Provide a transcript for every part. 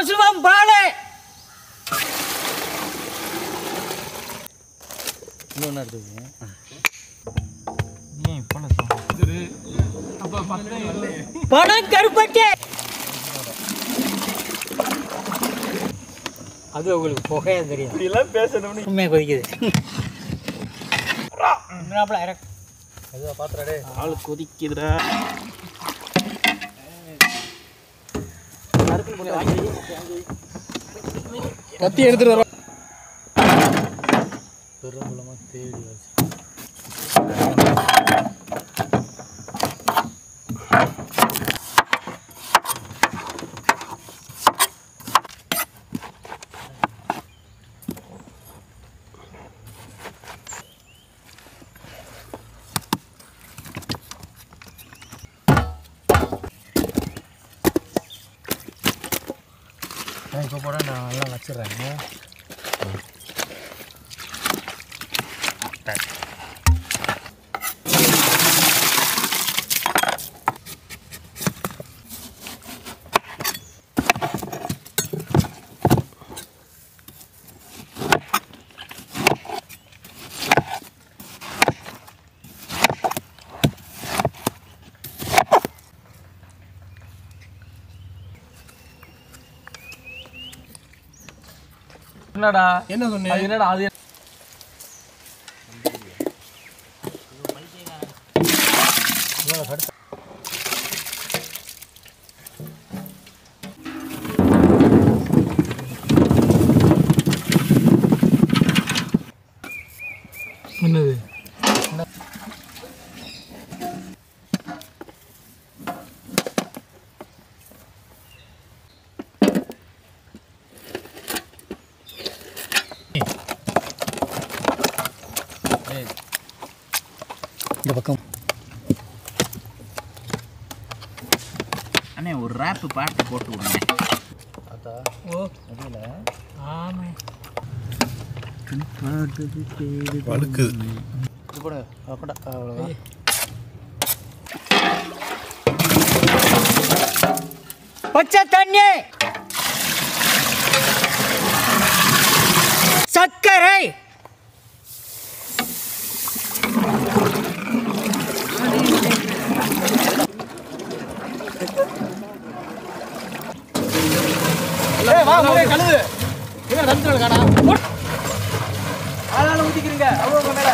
கொசுவம் பாலே இன்னொன்று எடுத்துக்கோங்க. ஏன் பணம் கருப்பட்டே அது உங்களுக்கு புகையா தெரியும். இப்படிலாம் பேசணும்னு உண்மையாக கொதிக்குது. அதுதான் பாத்திரடே ஆளு கொதிக்குதுடா. கத்தி எடுத்துட்டு வர பெரும்பலமாக தேடி வச்சு இப்போ போட நான் எல்லாம் வச்சிடுறேன். என்னடா என்ன சொன்னீங்க? என்னடா அது என்னது? இந்த பக்கம் அண்ணே ஒரு ரேப்பு பாட்டு போட்டு விடுங்க. அதா ஓ அதில் ஆமாம் வழுக்கு இது போட அப்படா அவ்வளோதான். பச்சை தண்ணி சர்க்கரை கழுது என்ன ரத்தம் காணா ஆளால ஊத்திக்கிறீங்க அவ்வளோ மேல.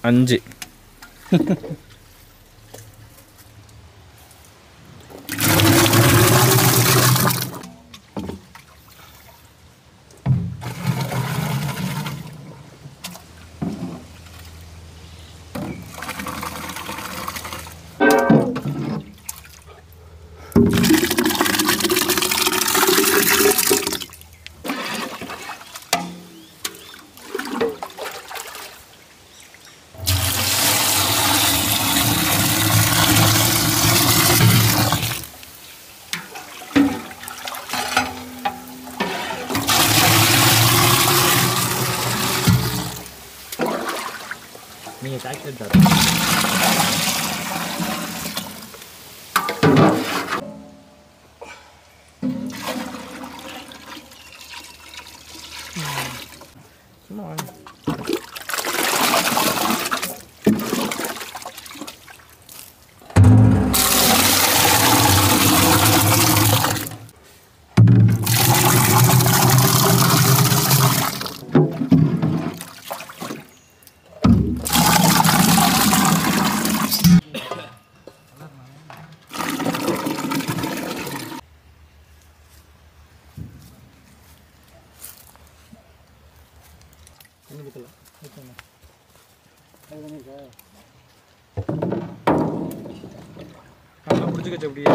அஞ்சு நீங்கள் டாக்டர் தர சும்மா வாங்க. அதெல்லாம் பிடிச்சிக்கச்சு அப்படியே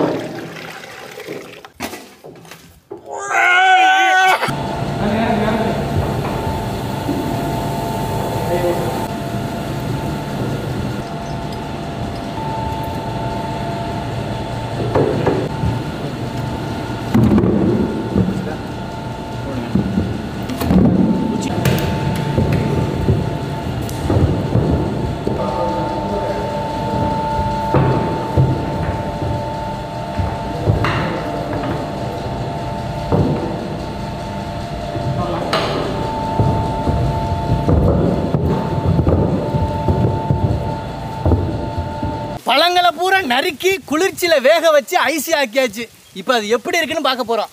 பழங்களை பூரா நறுக்கி குளிர்ச்சியில வேக வச்சு ஐசி ஆக்கியாச்சு. இப்போ அது எப்படி இருக்குன்னு பார்க்க போறோம்.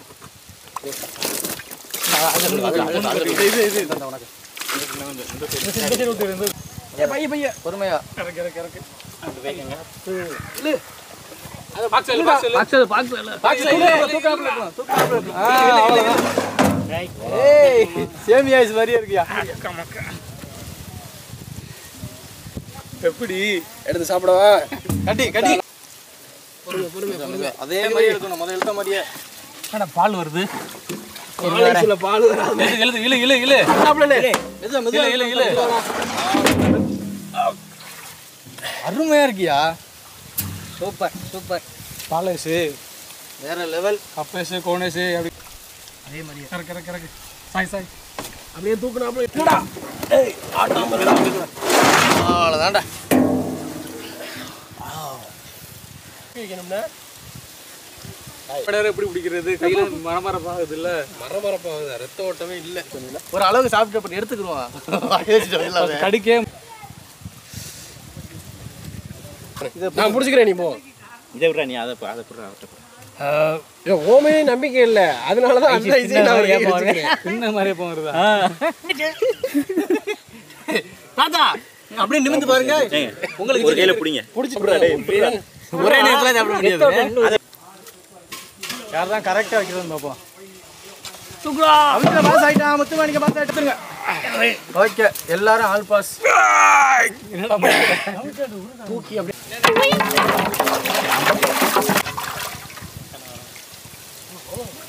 பொறுமையா சேமியா மாதிரியே இருக்கியா? எப்படி எடுத்து சாப்பிடவா? கட்டி கட்டி அதே மாதிரி எடுக்கணும். முதல்ல எடுத்த மாதிரியே. பால் வருது. பால் அருமையா இருக்கியா? Super super. பாலேசு வேற லெவல். கப்பேசு கோனேசு அப்படி அதே மாதிரியே கரெக்ட் கரெக்ட். சாய் சாய் அப்படியே தூக்குனா அவ்வளோதான்டா. எப்படி பிடிக்கிறது? கையில மரமரப்பாகுது இல்ல? மரமரப்பாகுது, ரத்த ஓட்டமே இல்லை. ஒரு அளவுக்கு சாப்பிட்டு எடுத்துக்கிறோம். கடிக்கே நான் பிடிச்சிக்கிறேன். நீ போ. இதை விட்றா, நீ அதை ஓமே நம்பிக்கை இல்லை. அதனாலதான் இந்த மாதிரியே போகிறதா? தாத்தா அப்படியே நிமிந்து பாருங்க. உங்களுக்கு ஒரு கையில பிடிங்க. பிடிச்சி ஒரே நேரத்தில் சாப்பிட முடியாது. யார்தான் கரெக்டாக வைக்கிறதுன்னு பார்ப்போம். தூக்குறா அவங்க பாஸ் ஆகிட்டான். மொத்தமாக நீங்கள் பாஸ் எடுத்துருங்க. ஓகே, எல்லாரும் ஆல் பாஸ். தூக்கி அப்படியே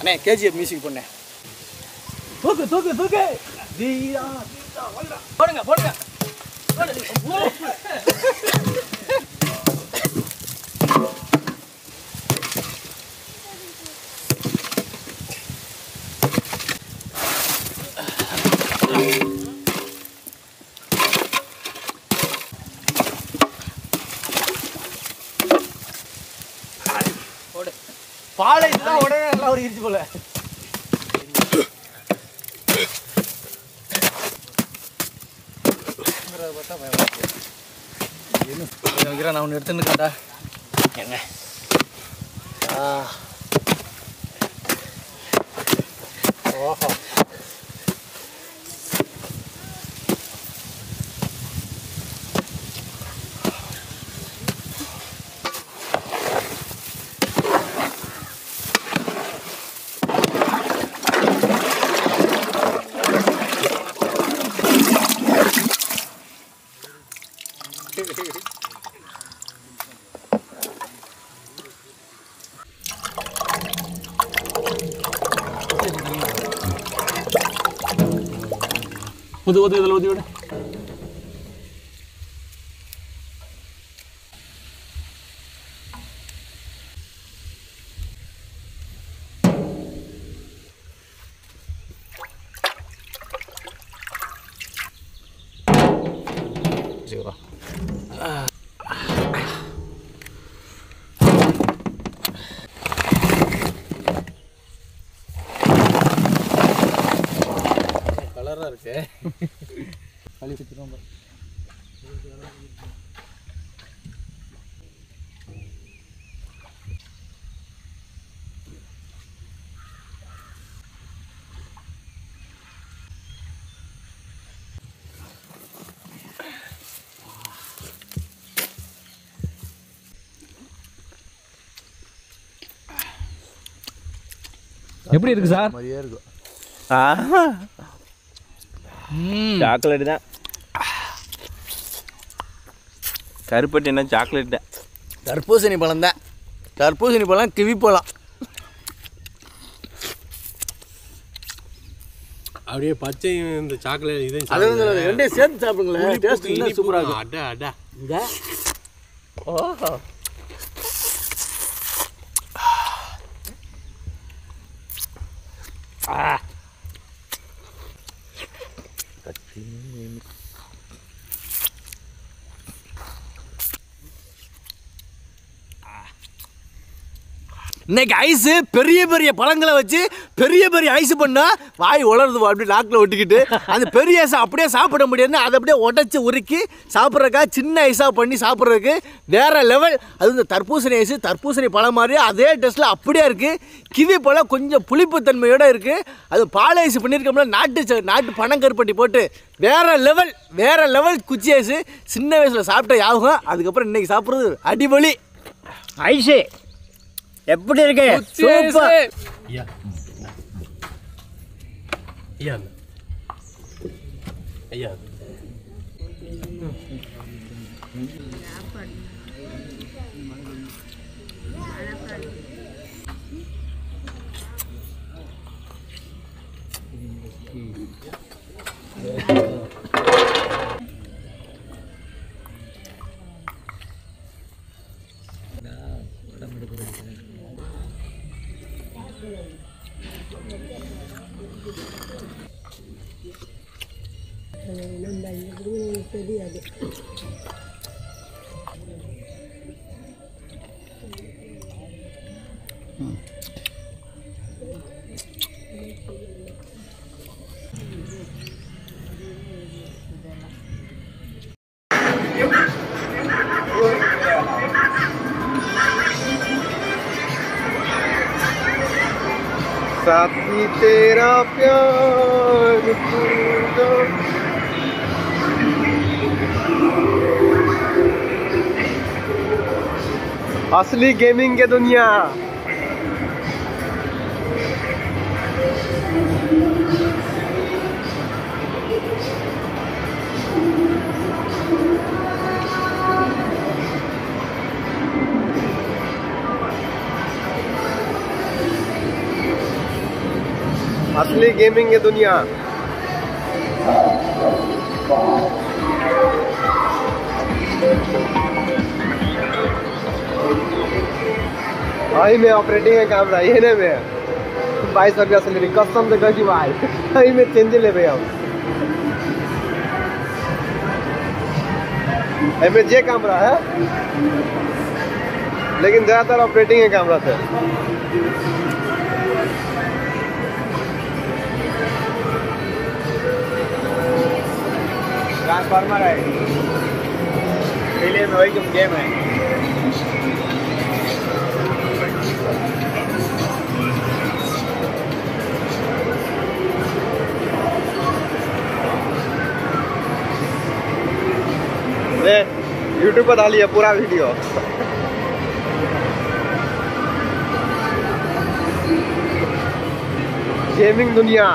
அண்ணே கேஜிஎஃப் மியூசிக் பண்ணேன். தூக்கு தூக்கு தூக்கு. போடுங்க போடுங்க. பாலை உடனே நல்லா ஒரு இருச்சு போல. நான் ஒன்று எடுத்துன்னு எங்க ஓஹோ ஊது இதில் ஊதி விட. கலராக இருக்கு. களி சுற்றிடும். எப்படி இருக்கு சார்? மாதிரியே இருக்கும். சாக்லேட் தான். கருப்பட்டி என்ன சாக்லேட் தான். தர்பூசணி பழம் தான். தர்பூசணி பழம் கிவி பழம். அப்படியே பச்சை இந்த சாக்லேட் இது ரெண்டே சேர்த்து சாப்பிடுங்களேன். டேஸ்ட் இன்னும் சூப்பரா இருக்கும். அடா அடா. இங்க ஓஹோ இன்னைக்கு ஐஸ் பெரிய பெரிய பழங்களை வச்சு பெரிய பெரிய ஐஸ் பண்ணா வாய் உலருது அப்படி நாக்கில் ஒட்டிக்கிட்டு அந்த பெரிய ஐஸை அப்படியே சாப்பிட முடியாதுன்னு அதை அப்படியே உடச்சி உருக்கி சாப்பிட்றக்கா சின்ன ஐஸாக பண்ணி சாப்பிட்றதுக்கு வேற லெவல். அது இந்த தர்பூசணி ஐஸ் தர்பூசணி பழம் மாதிரி அதே டேஸ்ட்டில் அப்படியே இருக்குது. கிவி பழம் கொஞ்சம் புளிப்புத்தன்மையோடு இருக்குது. அது பால் ஐஸ் பண்ணியிருக்கோம்ல நாட்டு பனங்கருப்பட்டி போட்டு வேற லெவல் குச்சி ஐஸ். சின்ன வயசில் சாப்பிட்ட யாபகம். அதுக்கப்புறம் இன்னைக்கு சாப்பிட்றது அடிபொலி ஐஸு எப்படி இருக்கு? சூப்பர். ஐயா ஐயா ஐயா साथी तेरा प्यार असली गेमिंग के दुनिया। असली गेमिंग की दुनिया। आई में ऑपरेटिंग है कैमरा ये ने में 22 रुपया सैलरी कसम से गजी भाई आई में चेंज ले भैया आई में जे कैमरा है लेकिन ज्यादातर ऑपरेटिंग है कैमरा से। ट्रांसफार्मर है रिले में वही जो गेम है। यूट्यूब पर डालिए पूरा वीडियो। गेमिंग दुनिया।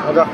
आजा।